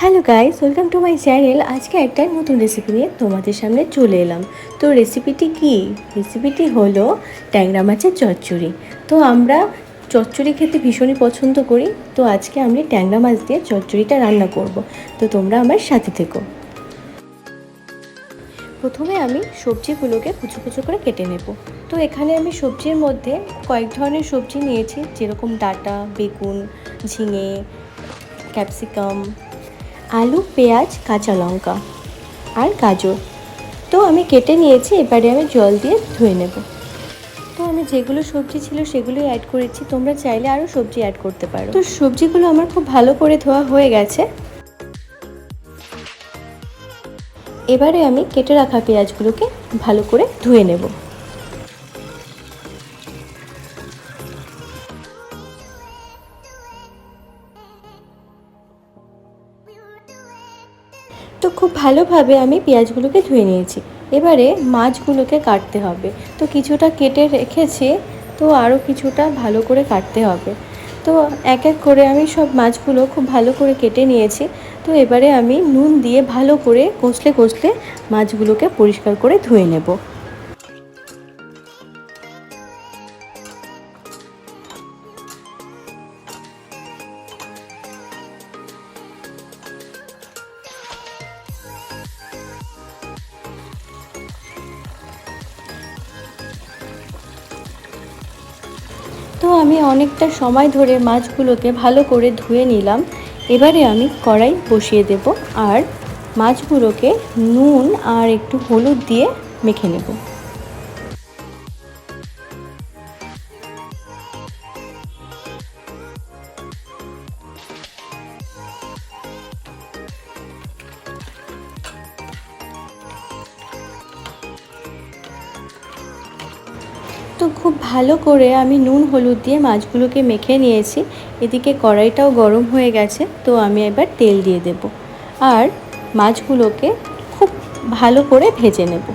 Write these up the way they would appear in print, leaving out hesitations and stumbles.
Hello guys, welcome to my channel. আজকে একটা নতুন রেসিপি নিয়ে তোমাদের সামনে চলে এলাম। তো রেসিপিটি কি? রেসিপিটি হলো ট্যাংরা মাছের চচ্চড়ি। তো আমরা চচ্চড়ি খেতে ভীষণই পছন্দ করি। তো আজকে আমি ট্যাংরা মাছ দিয়ে চচ্চড়িটা রান্না করব। তো তোমরা আমার সাথে থেকো। প্রথমে আমি সবজিগুলোকে কুচো কুচো করে কেটে নেব। তো এখানে আমি সবজির মধ্যে কয়েক ধরনের সবজি নিয়েছি, যেরকম ডাঁটা, বেগুন, ঝিঙে, ক্যাপসিকাম, আলু, পেঁয়াজ, কাঁচা লঙ্কা আর গাজর। তো আমি কেটে নিয়েছি, এবারে আমি জল দিয়ে ধুয়ে নেব। তো আমি যেগুলো সবজি ছিল সেগুলোই অ্যাড করেছি, তোমরা চাইলে আরও সবজি অ্যাড করতে পারো। তো সবজিগুলো আমার খুব ভালো করে ধোয়া হয়ে গেছে। এবারে আমি কেটে রাখা পেঁয়াজগুলোকে ভালো করে ধুয়ে নেব। তো খুব ভালোভাবে আমি পেঁয়াজগুলোকে ধুয়ে নিয়েছি। এবারে মাছগুলোকে কাটতে হবে। তো কিছুটা কেটে রেখেছি, তো আরও কিছুটা ভালো করে কাটতে হবে। তো এক এক করে আমি সব মাছগুলো খুব ভালো করে কেটে নিয়েছি। তো এবারে আমি নুন দিয়ে ভালো করে কষলে কষলে মাছগুলোকে পরিষ্কার করে ধুয়ে নেব। তো আমি অনেকটা সময় ধরে মাছগুলোকে ভালো করে ধুয়ে নিলাম। এবারে আমি কড়াই বসিয়ে দেব আর মাছগুলোকে নুন আর একটু হলুদ দিয়ে মেখে নেব। তো খুব ভালো করে আমি নুন হলুদ দিয়ে মাছগুলোকে মেখে নিয়েছি। এদিকে কড়াইটাও গরম হয়ে গেছে, তো আমি এবার তেল দিয়ে দেব আর মাছগুলোকে খুব ভালো করে ভেজে নেব।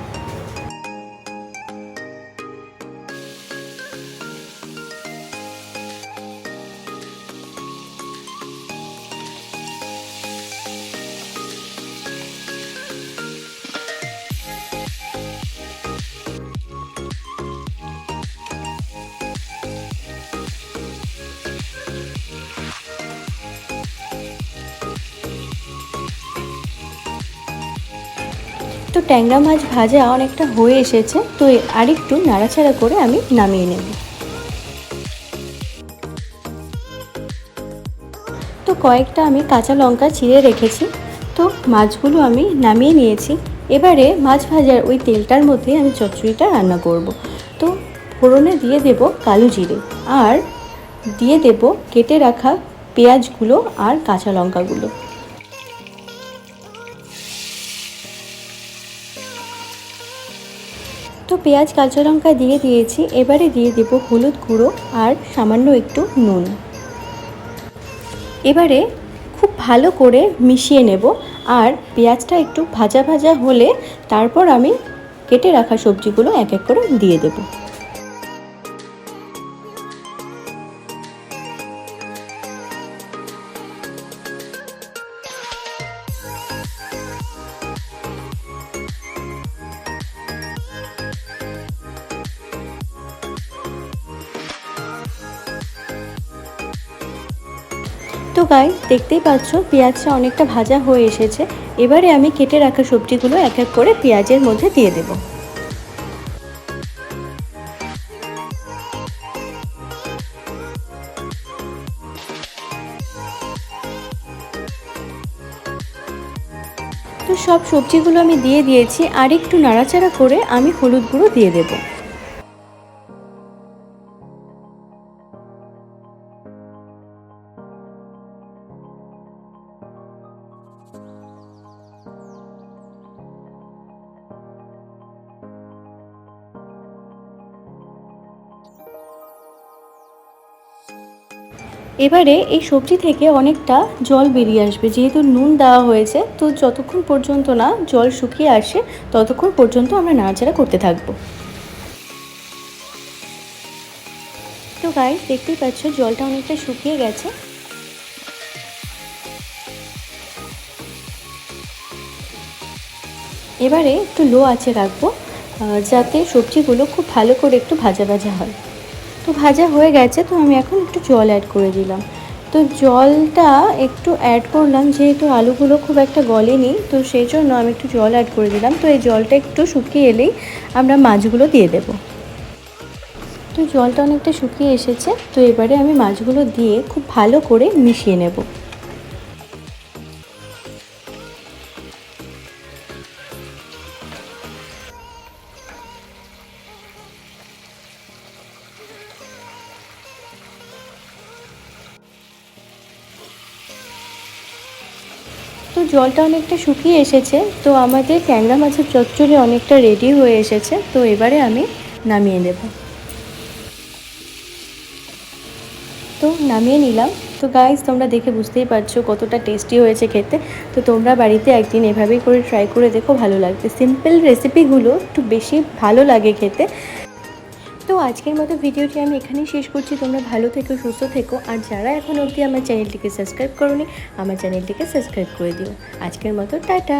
তো ট্যাংরা মাছ ভাজা অনেকটা হয়ে এসেছে, তো আরেকটু নাড়াচাড়া করে আমি নামিয়ে নেব। তো কয়েকটা আমি কাঁচা লঙ্কা চিড়ে রেখেছি। তো মাছগুলো আমি নামিয়ে নিয়েছি। এবারে মাছ ভাজার ওই তেলটার মধ্যে আমি চচ্চড়িটা রান্না করব। তো ফোড়নে দিয়ে দেব কালো জিরে আর দিয়ে দেব কেটে রাখা পেঁয়াজগুলো আর কাঁচা লঙ্কাগুলো। তো পেঁয়াজ কাঁচা লঙ্কা দিয়ে দিয়েছি। এবারে দিয়ে দেব হলুদ গুঁড়ো আর সামান্য একটু নুন। এবারে খুব ভালো করে মিশিয়ে নেব আর পেঁয়াজটা একটু ভাজা ভাজা হলে তারপর আমি কেটে রাখা সবজিগুলো এক এক করে দিয়ে দেব। তো গাইস, দেখতেই পাচ্ছ পেঁয়াজটা অনেকটা ভাজা হয়ে এসেছে। এবারে আমি কেটে রাখা সবজিগুলো এক এক করে পেঁয়াজের মধ্যে দিয়ে দেব। তো সব সবজিগুলো আমি দিয়ে দিয়েছি, আর একটু নাড়াচাড়া করে আমি হলুদ গুঁড়ো দিয়ে দেব। এবারে এই সবজি থেকে অনেকটা জল বেরিয়ে আসবে, যেহেতু নুন দেওয়া হয়েছে। তো যতক্ষণ পর্যন্ত না জল শুকিয়ে আসে ততক্ষণ পর্যন্ত আমরা নাড়াচাড়া করতে থাকবো। তো গাইস, দেখতেই পাচ্ছ জলটা অনেকটা শুকিয়ে গেছে। এবারে একটু লো আঁচে রাখবো যাতে সবজিগুলো খুব ভালো করে একটু ভাজা ভাজা হয়। তো ভাজা হয়ে গেছে, তো আমি এখন একটু জল অ্যাড করে দিলাম। তো জলটা একটু অ্যাড করলাম যেহেতু আলুগুলো খুব একটা গলেনি, তো সেই জন্য আমি একটু জল অ্যাড করে দিলাম। তো এই জলটা একটু শুকিয়ে এলেই আমরা মাছগুলো দিয়ে দেবো। তো জলটা অনেকটা শুকিয়ে এসেছে, তো এবারে আমি মাছগুলো দিয়ে খুব ভালো করে মিশিয়ে নেব। তো জলটা অনেকটা শুকিয়ে এসেছে, তো আমাদের ট্যাংরা মাছের চচ্চড়ি অনেকটা রেডি হয়ে এসেছে। তো এবারে আমি নামিয়ে নেব। তো নামিয়ে নিলাম। তো গাইস, তোমরা দেখে বুঝতেই পারছো কতটা টেস্টি হয়েছে খেতে। তো তোমরা বাড়িতে একদিন এভাবেই করে ট্রাই করে দেখো, ভালো লাগবে। সিম্পল রেসিপিগুলো একটু বেশি ভালো লাগে খেতে। তো আজকের মতো ভিডিওটি আমি এখানেই শেষ করছি। তোমরা ভালো থেকো, সুস্থ থেকো, আর যারা এখন অবধি আমার চ্যানেলটিকে সাবস্ক্রাইব করোনি, আমার চ্যানেলটিকে সাবস্ক্রাইব করে দিও। আজকের মতো টাটা।